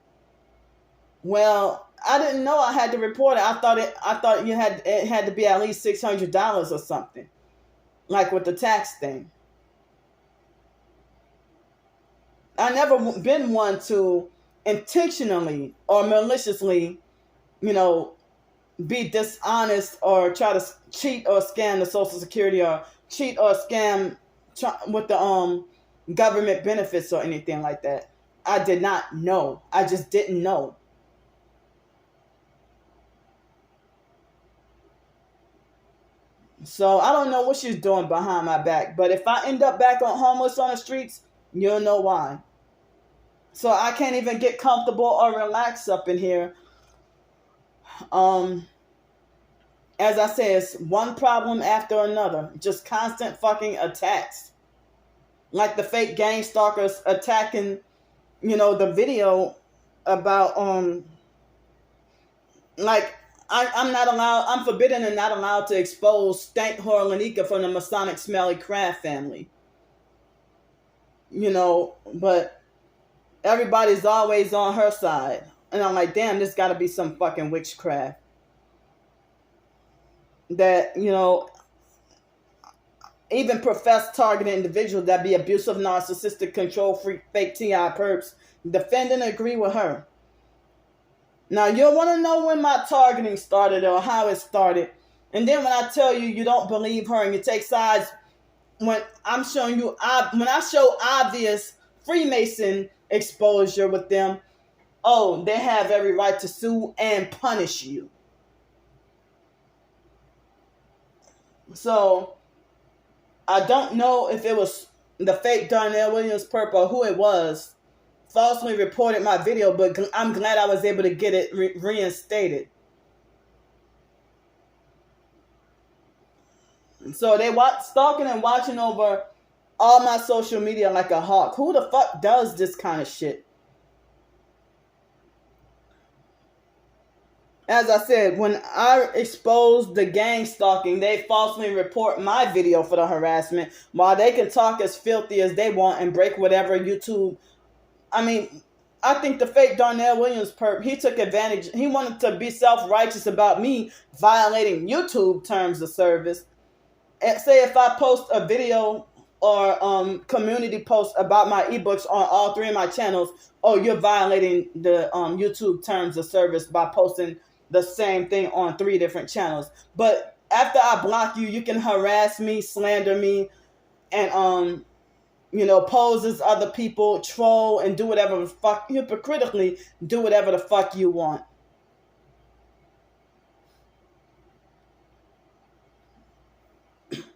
Well, I didn't know I had to report it. I thought it had to be at least $600 or something, like with the tax thing. I never been one to intentionally or maliciously, be dishonest or try to cheat or scam the Social Security, or cheat or scam with the government benefits or anything like that. I did not know. I just didn't know. So I don't know what she's doing behind my back. But if I end up back on homeless on the streets, you'll know why. So I can't even get comfortable or relax up in here. Um, as I said, it's one problem after another. Just constant fucking attacks. Like the fake gang stalkers attacking, the video about like I'm not allowed. I'm forbidden and not allowed to expose Stank Horlanika from the Masonic Smelly Crab family. But everybody's always on her side, and I'm like, damn, this got to be some fucking witchcraft. That even professed targeted individuals that be abusive, narcissistic, control freak, fake TI perps defend and agree with her. Now, you'll want to know when my targeting started or how it started. And then when I tell you you don't believe her and you take sides, when I'm showing you, when I show obvious Freemason exposure with them, oh, they have every right to sue and punish you. So, I don't know if it was the fake Darnell Williams perp or who it was falsely reported my video, but I'm glad I was able to get it reinstated. So they stalking and watching over all my social media like a hawk. Who the fuck does this kind of shit? As I said, when I exposed the gang stalking, they falsely report my video for the harassment, while they can talk as filthy as they want and break whatever YouTube. I mean, I think the fake Darnell Williams perp, he took advantage. He wanted to be self-righteous about me violating YouTube terms of service. And say if I post a video or community post about my ebooks on all three of my channels, oh, you're violating the YouTube terms of service by posting the same thing on 3 different channels. But after I block you, you can harass me, slander me, and pose as other people, troll, and do whatever the fuck, hypocritically do whatever the fuck you want.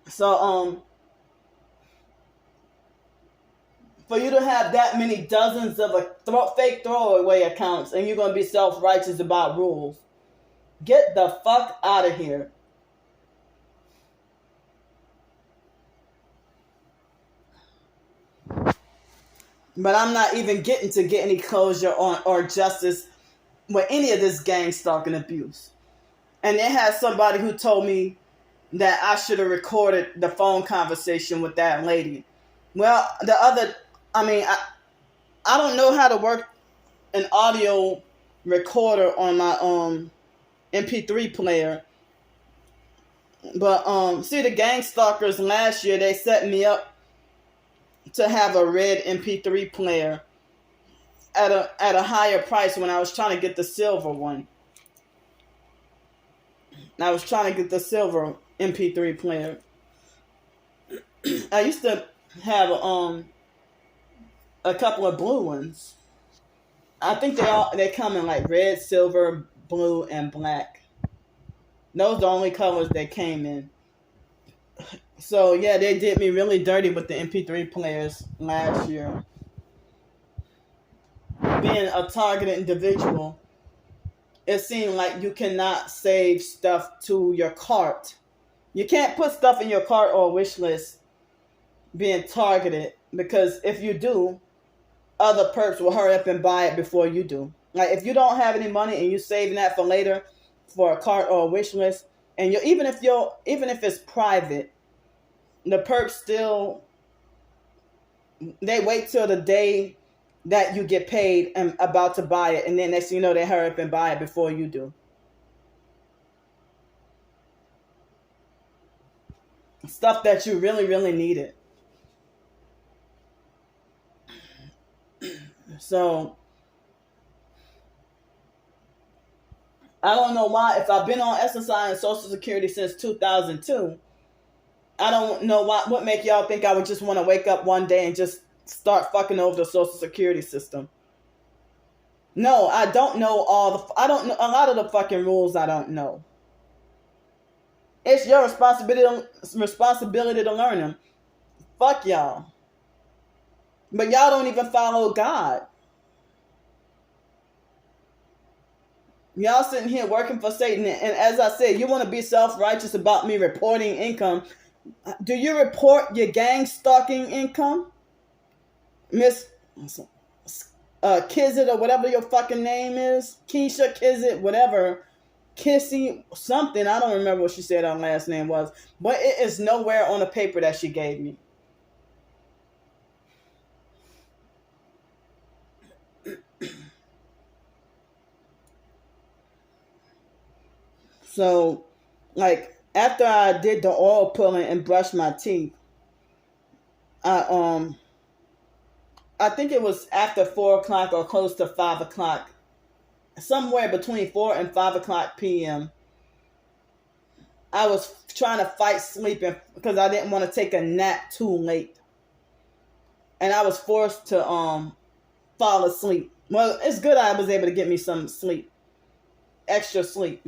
So, for you to have that many dozens of fake throwaway accounts and you're going to be self-righteous about rules, get the fuck out of here. But I'm not even getting to get any closure on or justice with any of this gang stalking abuse. And they had somebody who told me that I should have recorded the phone conversation with that lady. Well, I don't know how to work an audio recorder on my MP3 player. But see, the gang stalkers last year, they set me up to have a red MP3 player at a higher price when I was trying to get the silver one. I was trying to get the silver MP3 player. I used to have a couple of blue ones. I think they come in like red, silver, blue, and black. Those are the only colors they came in. So yeah, they did me really dirty with the MP3 players last year. Being a targeted individual, it seemed like you cannot save stuff to your cart. You can't put stuff in your cart or wish list being targeted, because if you do, other perps will hurry up and buy it before you do. Like if you don't have any money and you're saving that for later for a cart or a wish list, and even if it's private, the perps still, they wait till the day that you get paid and about to buy it, and then next thing you know, they hurry up and buy it before you do. Stuff that you really, really needed. So I don't know why, if I've been on SSI and Social Security since 2002, I don't know what make y'all think I would just want to wake up one day and just start fucking over the Social Security system. No, I don't know I don't know a lot of the fucking rules. I don't know. It's your responsibility to learn them. Fuck y'all. But y'all don't even follow God. Y'all sitting here working for Satan. And as I said, you want to be self-righteous about me reporting income. Do you report your gang stalking income? Miss Kizit or whatever your fucking name is. Keisha Kizit, whatever. Kissy something. I don't remember what she said her last name was. But it is nowhere on the paper that she gave me. So, like, after I did the oil pulling and brushed my teeth, I think it was after 4 o'clock or close to 5 o'clock, somewhere between 4 and 5 o'clock p.m. I was trying to fight sleeping because I didn't want to take a nap too late, and I was forced to fall asleep. Well, it's good I was able to get me some sleep, extra sleep,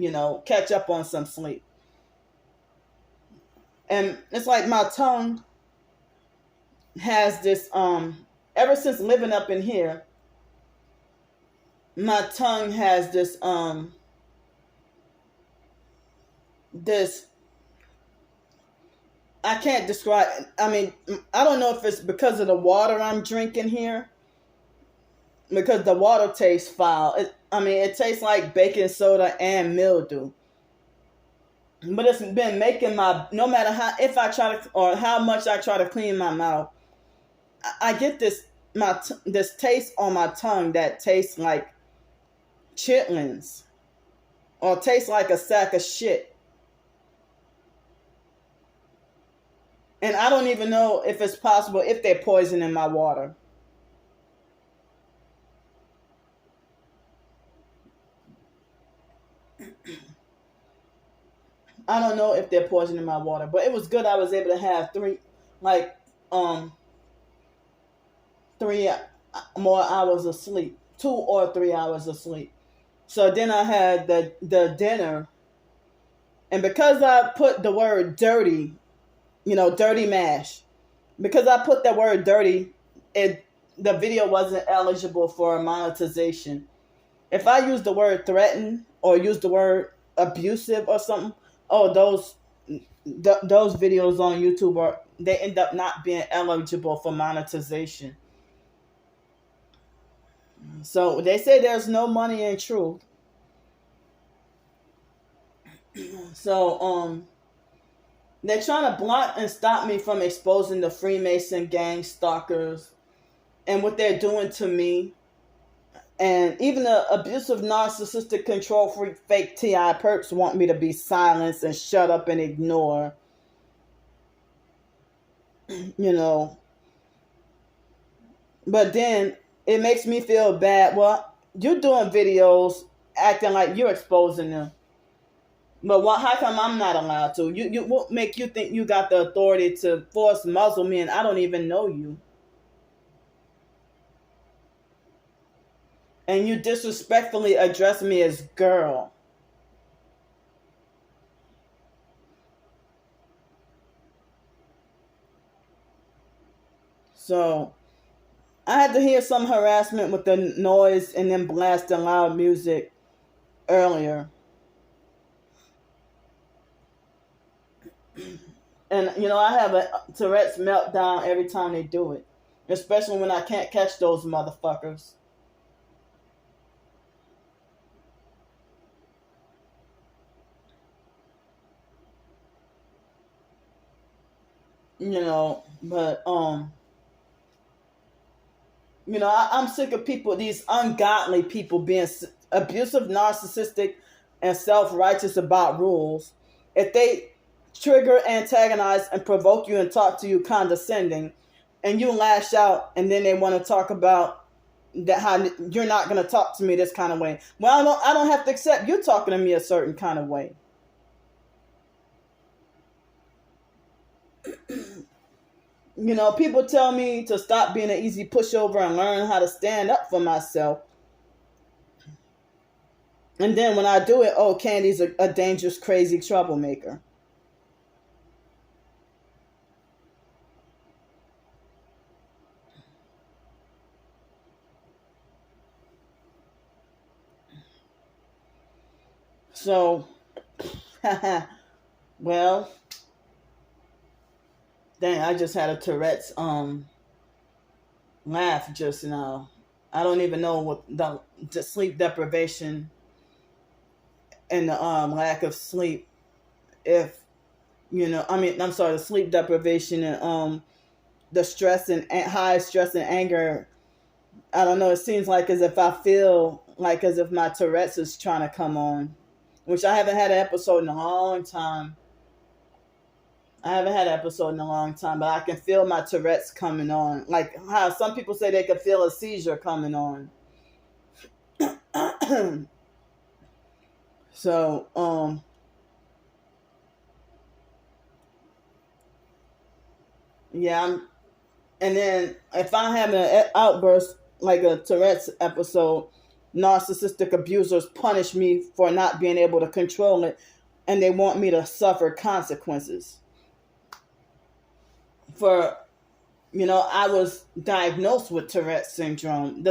catch up on some sleep. And it's like my tongue has this, ever since living up in here, my tongue has this, I can't describe, I mean, I don't know if it's because of the water I'm drinking here, because the water tastes foul. It tastes like baking soda and mildew. But it's been making no matter how much I try to clean my mouth, I get this taste on my tongue that tastes like chitlins or tastes like a sack of shit. And I don't even know if it's possible if they're poisoning my water. I don't know if they're poisoning my water, but it was good I was able to have 3 more hours of sleep, 2 or 3 hours of sleep. So then I had the dinner, and because I put the word dirty, dirty mash, because I put the word dirty, the video wasn't eligible for monetization. If I use the word threaten or use the word abusive or something, those videos on YouTube they end up not being eligible for monetization. So they say there's no money in truth. So they're trying to block and stop me from exposing the Freemason gang stalkers and what they're doing to me. And even the abusive, narcissistic, control freak, fake T.I. perps want me to be silenced and shut up and ignore. But then it makes me feel bad. Well, you're doing videos acting like you're exposing them. But how come I'm not allowed to? What make you think you got the authority to force muzzle me and I don't even know you? And you disrespectfully address me as girl. So I had to hear some harassment with the noise and then blasting loud music earlier. And, I have a Tourette's meltdown every time they do it. Especially when I can't catch those motherfuckers. But I'm sick of people, these ungodly people being abusive, narcissistic, and self-righteous about rules. If they trigger, antagonize, and provoke you and talk to you condescending, and you lash out, and then they want to talk about that how you're not going to talk to me this kind of way. Well, I don't have to accept you talking to me a certain kind of way. People tell me to stop being an easy pushover and learn how to stand up for myself. And then when I do it, Candy's a dangerous, crazy troublemaker. So, well, dang, I just had a Tourette's laugh just now. I don't even know what the sleep deprivation and the lack of sleep, if I mean, I'm sorry, the sleep deprivation and the stress and high stress and anger. I don't know. It seems like as if I feel like as if my Tourette's is trying to come on, which I haven't had an episode in a long time. I haven't had an episode in a long time, but I can feel my Tourette's coming on. Like how some people say they can feel a seizure coming on. So, yeah, and then if I have an outburst like a Tourette's episode, narcissistic abusers punish me for not being able to control it, and they want me to suffer consequences. For I was diagnosed with Tourette's syndrome.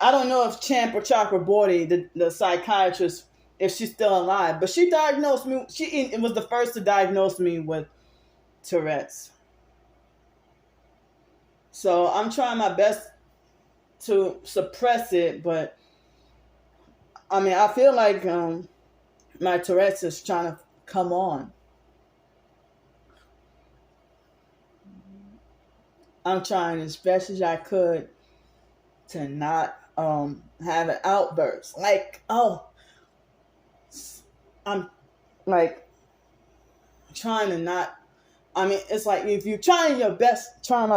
I don't know if Champ or Chakraborty, the psychiatrist, if she's still alive, but she diagnosed me. She was the first to diagnose me with Tourette's. So I'm trying my best to suppress it, but I mean, I feel like my Tourette's is trying to come on. I'm trying as best as I could to not have an outburst. Like, oh, I'm like trying to not. I mean, it's like if you're trying my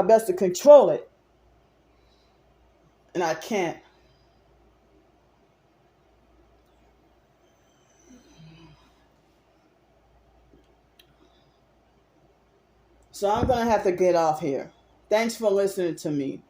best to control it, and I can't. So I'm gonna have to get off here. Thanks for listening to me.